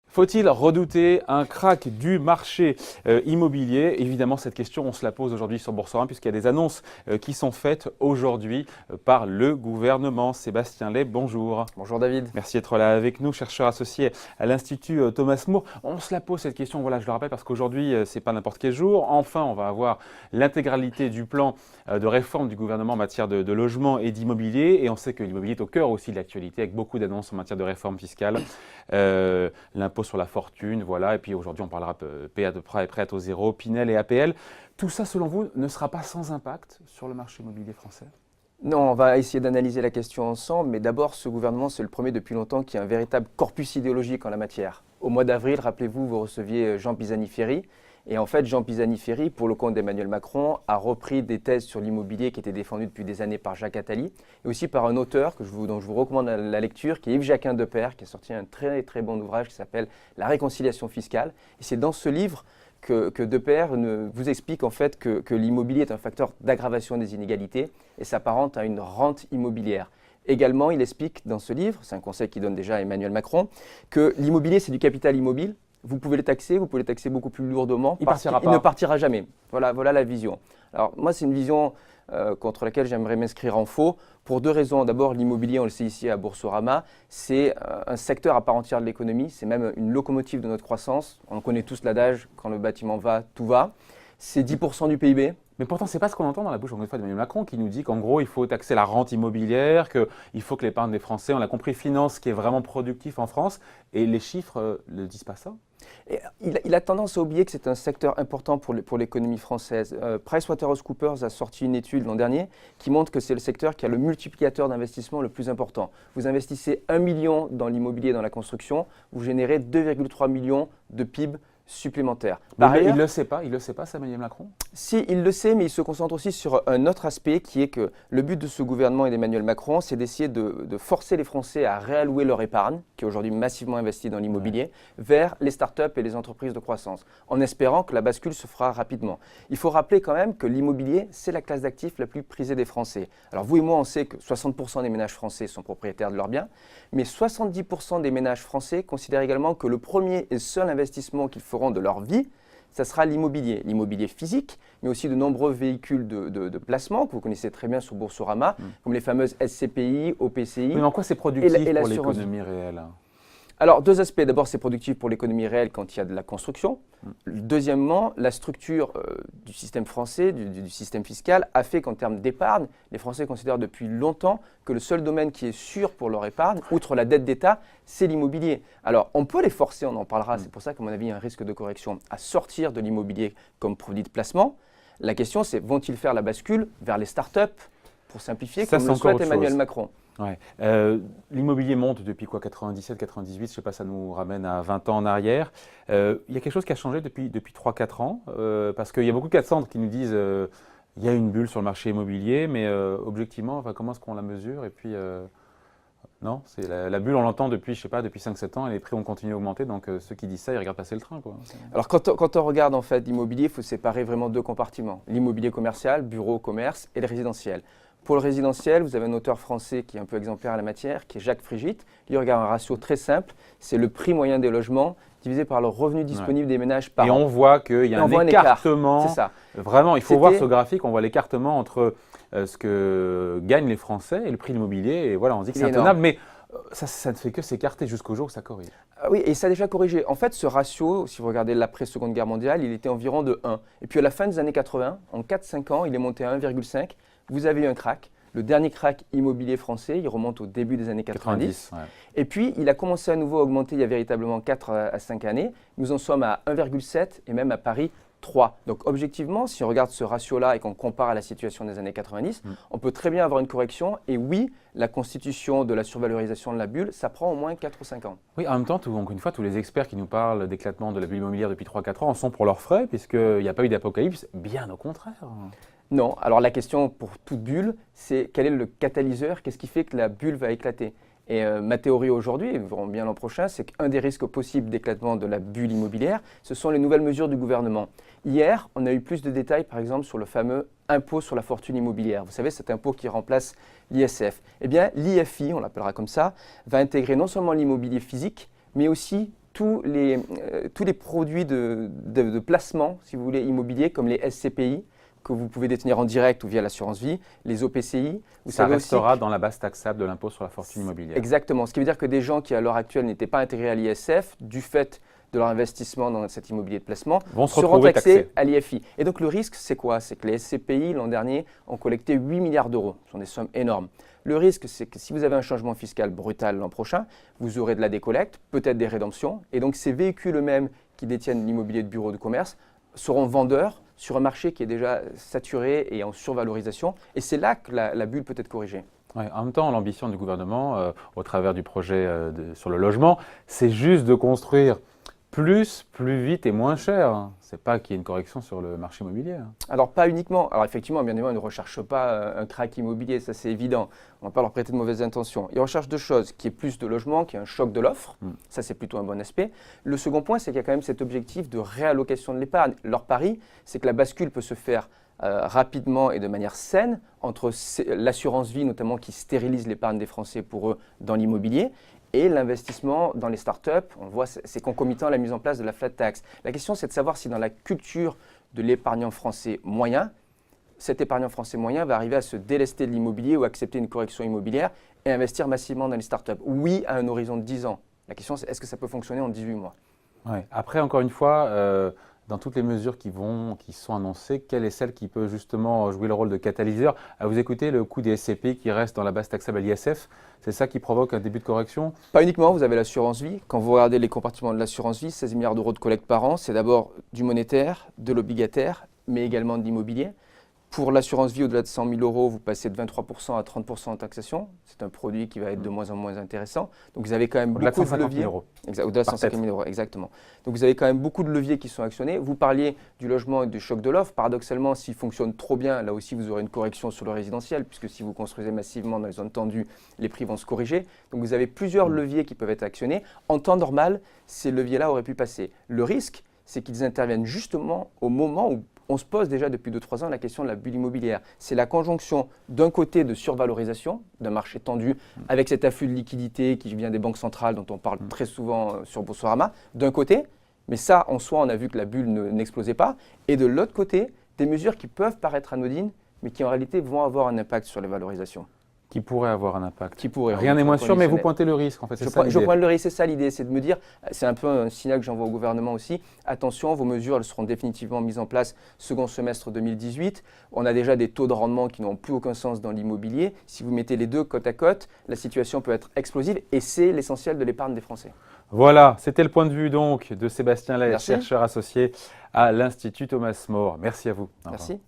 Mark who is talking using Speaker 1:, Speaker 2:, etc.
Speaker 1: Faut-il redouter un krach du marché immobilier? Évidemment, cette question, on se la pose aujourd'hui sur Boursorama puisqu'il y a des annonces qui sont faites aujourd'hui par le gouvernement. Sébastien Lay, bonjour.
Speaker 2: Bonjour David.
Speaker 1: Merci d'être là avec nous, chercheur associé à l'Institut Thomas More. On se la pose cette question, voilà, je le rappelle, parce qu'aujourd'hui, c'est pas n'importe quel jour. Enfin, on va avoir l'intégralité du plan de réforme du gouvernement en matière de logement et d'immobilier. Et on sait que l'immobilier est au cœur aussi de l'actualité avec beaucoup d'annonces en matière de réforme fiscale. L'impôt sur la fortune, voilà, et puis aujourd'hui on parlera PA de prêt et prêt au zéro, Pinel et APL. Tout ça, selon vous, ne sera pas sans impact sur le marché immobilier français?
Speaker 2: Non, on va essayer d'analyser la question ensemble, mais d'abord, ce gouvernement, c'est le premier depuis longtemps qui a un véritable corpus idéologique en la matière. Au mois d'avril, rappelez-vous, vous receviez Jean Pisani-Ferry. Et en fait, Jean Pisani-Ferry, pour le compte d'Emmanuel Macron, a repris des thèses sur l'immobilier qui étaient défendues depuis des années par Jacques Attali et aussi par un auteur dont je vous recommande la lecture, qui est Yves-Jacquin Depère, qui a sorti un très très bon ouvrage qui s'appelle « La réconciliation fiscale ». Et c'est dans ce livre que Depère vous explique en fait que l'immobilier est un facteur d'aggravation des inégalités et s'apparente à une rente immobilière. Également, il explique dans ce livre, c'est un conseil qu'il donne déjà à Emmanuel Macron, que l'immobilier c'est du capital immobile. Vous pouvez le taxer beaucoup plus lourdement parce qu'il ne partira jamais. Voilà la vision. Alors moi, c'est une vision contre laquelle j'aimerais m'inscrire en faux pour deux raisons. D'abord, l'immobilier, on le sait ici à Boursorama, c'est un secteur à part entière de l'économie, c'est même une locomotive de notre croissance. On connaît tous l'adage, quand le bâtiment va, tout va. C'est 10% du PIB.
Speaker 1: Mais pourtant, ce n'est pas ce qu'on entend dans la bouche encore une fois d'Emmanuel Macron qui nous dit qu'en gros, il faut taxer la rente immobilière, qu'il faut que l'épargne des Français, on a compris, finance ce qui est vraiment productif en France. Et les chiffres ne disent pas ça.
Speaker 2: Et il a tendance à oublier que c'est un secteur important pour l'économie française. PricewaterhouseCoopers a sorti une étude l'an dernier qui montre que c'est le secteur qui a le multiplicateur d'investissement le plus important. Vous investissez 1 million dans l'immobilier et dans la construction, vous générez 2,3 millions de PIB supplémentaires.
Speaker 1: Par ailleurs, il ne le sait pas, ça, Emmanuel Macron?
Speaker 2: Si, il le sait, mais il se concentre aussi sur un autre aspect qui est que le but de ce gouvernement et d'Emmanuel Macron, c'est d'essayer de forcer les Français à réallouer leur épargne, qui est aujourd'hui massivement investie dans l'immobilier, vers les startups et les entreprises de croissance, en espérant que la bascule se fera rapidement. Il faut rappeler quand même que l'immobilier, c'est la classe d'actifs la plus prisée des Français. Alors vous et moi, on sait que 60% des ménages français sont propriétaires de leurs biens, mais 70% des ménages français considèrent également que le premier et seul investissement qu'ils feront de leur vie, ça sera l'immobilier. L'immobilier physique, mais aussi de nombreux véhicules de placement que vous connaissez très bien sur Boursorama, comme les fameuses SCPI, OPCI.
Speaker 1: Mais en quoi c'est productif pour l'économie réelle?
Speaker 2: Alors, deux aspects. D'abord, c'est productif pour l'économie réelle quand il y a de la construction. Deuxièmement, la structure du système français, du système fiscal, a fait qu'en termes d'épargne, les Français considèrent depuis longtemps que le seul domaine qui est sûr pour leur épargne, outre la dette d'État, c'est l'immobilier. Alors, on peut les forcer, on en parlera, c'est pour ça qu'à mon avis, il y a un risque de correction, à sortir de l'immobilier comme produit de placement. La question, c'est vont-ils faire la bascule vers les startups, pour simplifier, comme le souhaite Emmanuel Macron?
Speaker 1: Ouais. L'immobilier monte depuis quoi, 97, 98, je ne sais pas, ça nous ramène à 20 ans en arrière. Il y a quelque chose qui a changé depuis 3-4 ans, parce qu'il y a beaucoup de Cassandres qui nous disent il y a une bulle sur le marché immobilier, mais objectivement, enfin, comment est-ce qu'on la mesure? Et puis, non, c'est la bulle, on l'entend depuis, je sais pas, depuis 5-7 ans, et les prix ont continué à augmenter, donc ceux qui disent ça, ils regardent passer le train, quoi.
Speaker 2: Alors, quand on regarde en fait l'immobilier, il faut séparer vraiment deux compartiments. L'immobilier commercial, bureau, commerce, et le résidentiel. Pour le résidentiel, vous avez un auteur français qui est un peu exemplaire à la matière, qui est Jacques Frigit. Il regarde un ratio très simple, c'est le prix moyen des logements divisé par le revenu disponible des ménages par an.
Speaker 1: Et on voit qu'il y a un écartement.
Speaker 2: C'est ça.
Speaker 1: Vraiment, il faut voir ce graphique, on voit l'écartement entre ce que gagnent les Français et le prix de l'immobilier. Et voilà, on se dit que c'est intenable, mais ça ne fait que s'écarter jusqu'au jour où ça corrige.
Speaker 2: Oui, et ça a déjà corrigé. En fait, ce ratio, si vous regardez l'après-Seconde Guerre mondiale, il était environ de 1. Et puis à la fin des années 80, en 4-5 ans, il est monté à 1,5. Vous avez eu un krach. Le dernier krach immobilier français, il remonte au début des années 90. Ouais. Et puis, il a commencé à nouveau à augmenter il y a véritablement 4 à 5 années. Nous en sommes à 1,7 et même à Paris 3. Donc, objectivement, si on regarde ce ratio-là et qu'on compare à la situation des années 90, on peut très bien avoir une correction. Et oui, la constitution de la survalorisation de la bulle, ça prend au moins 4 ou 5 ans.
Speaker 1: Oui, en même temps, encore une fois, tous les experts qui nous parlent d'éclatement de la bulle immobilière depuis 3-4 ans en sont pour leurs frais, puisqu'il n'y a pas eu d'apocalypse, bien au contraire.
Speaker 2: Non, alors la question pour toute bulle, c'est quel est le catalyseur, qu'est-ce qui fait que la bulle va éclater? Et ma théorie aujourd'hui, et nous verrons bien l'an prochain, c'est qu'un des risques possibles d'éclatement de la bulle immobilière, ce sont les nouvelles mesures du gouvernement. Hier, on a eu plus de détails, par exemple, sur le fameux impôt sur la fortune immobilière. Vous savez, cet impôt qui remplace l'ISF. Eh bien, l'IFI, on l'appellera comme ça, va intégrer non seulement l'immobilier physique, mais aussi tous les produits de placement, si vous voulez, immobilier, comme les SCPI, que vous pouvez détenir en direct ou via l'assurance vie, les OPCI.
Speaker 1: Ça restera dans la base taxable de l'impôt sur la fortune immobilière.
Speaker 2: Exactement. Ce qui veut dire que des gens qui, à l'heure actuelle, n'étaient pas intégrés à l'ISF, du fait de leur investissement dans cet immobilier de placement, seront taxés à l'IFI. Et donc le risque, c'est quoi? C'est que les SCPI, l'an dernier, ont collecté 8 milliards d'euros. Ce sont des sommes énormes. Le risque, c'est que si vous avez un changement fiscal brutal l'an prochain, vous aurez de la décollecte, peut-être des rédemptions. Et donc ces véhicules eux-mêmes qui détiennent l'immobilier de bureau de commerce seront vendeurs sur un marché qui est déjà saturé et en survalorisation. Et c'est là que la bulle peut être corrigée.
Speaker 1: Ouais, en même temps, l'ambition du gouvernement, au travers du projet sur le logement, c'est juste de construire plus vite et moins cher. C'est pas qu'il y ait une correction sur le marché immobilier.
Speaker 2: Alors pas uniquement. Alors effectivement, bien évidemment, ils ne recherchent pas un crack immobilier, ça c'est évident. On ne va pas leur prêter de mauvaises intentions. Ils recherchent deux choses, qui est plus de logement, qui est un choc de l'offre. Ça c'est plutôt un bon aspect. Le second point, c'est qu'il y a quand même cet objectif de réallocation de l'épargne. Leur pari, c'est que la bascule peut se faire rapidement et de manière saine entre l'assurance vie notamment qui stérilise l'épargne des Français pour eux dans l'immobilier et l'investissement dans les startups. On voit, c'est concomitant à la mise en place de la flat tax. La question, c'est de savoir si dans la culture de l'épargnant français moyen, cet épargnant français moyen va arriver à se délester de l'immobilier ou accepter une correction immobilière et investir massivement dans les startups. Oui, à un horizon de 10 ans. La question, c'est est-ce que ça peut fonctionner en 18 mois?
Speaker 1: Ouais. Après, encore une fois, dans toutes les mesures qui sont annoncées, quelle est celle qui peut justement jouer le rôle de catalyseur? À vous écouter, le coût des SCPI qui reste dans la base taxable à l'ISF, c'est ça qui provoque un début de correction?
Speaker 2: Pas uniquement, vous avez l'assurance vie. Quand vous regardez les compartiments de l'assurance vie, 16 milliards d'euros de collecte par an, c'est d'abord du monétaire, de l'obligataire, mais également de l'immobilier. Pour l'assurance vie, au-delà de 100 000 euros, vous passez de 23% à 30% en taxation. C'est un produit qui va être de moins en moins intéressant. Donc vous avez quand même beaucoup de leviers. Au-delà de 150 000 euros, exactement. Donc vous avez quand même beaucoup de leviers qui sont actionnés. Vous parliez du logement et du choc de l'offre. Paradoxalement, s'il fonctionne trop bien, là aussi vous aurez une correction sur le résidentiel, puisque si vous construisez massivement dans les zones tendues, les prix vont se corriger. Donc vous avez plusieurs leviers qui peuvent être actionnés. En temps normal, ces leviers-là auraient pu passer. Le risque, c'est qu'ils interviennent justement au moment où on se pose déjà depuis 2-3 ans la question de la bulle immobilière. C'est la conjonction d'un côté de survalorisation, d'un marché tendu, avec cet afflux de liquidités qui vient des banques centrales dont on parle très souvent sur Boursorama, d'un côté, mais ça en soi on a vu que la bulle n'explosait pas, et de l'autre côté, des mesures qui peuvent paraître anodines, mais qui en réalité vont avoir un impact sur les valorisations.
Speaker 1: Qui pourrait avoir un impact.
Speaker 2: Rien
Speaker 1: n'est moins sûr, mais vous pointez le risque. En fait,
Speaker 2: je pointe le risque, c'est ça l'idée, c'est de me dire, c'est un peu un signal que j'envoie au gouvernement aussi, attention, vos mesures elles seront définitivement mises en place second semestre 2018. On a déjà des taux de rendement qui n'ont plus aucun sens dans l'immobilier. Si vous mettez les deux côte à côte, la situation peut être explosive et c'est l'essentiel de l'épargne des Français.
Speaker 1: Voilà, c'était le point de vue donc de Sébastien Lay, chercheur associé à l'Institut Thomas More. Merci à vous.
Speaker 2: Merci.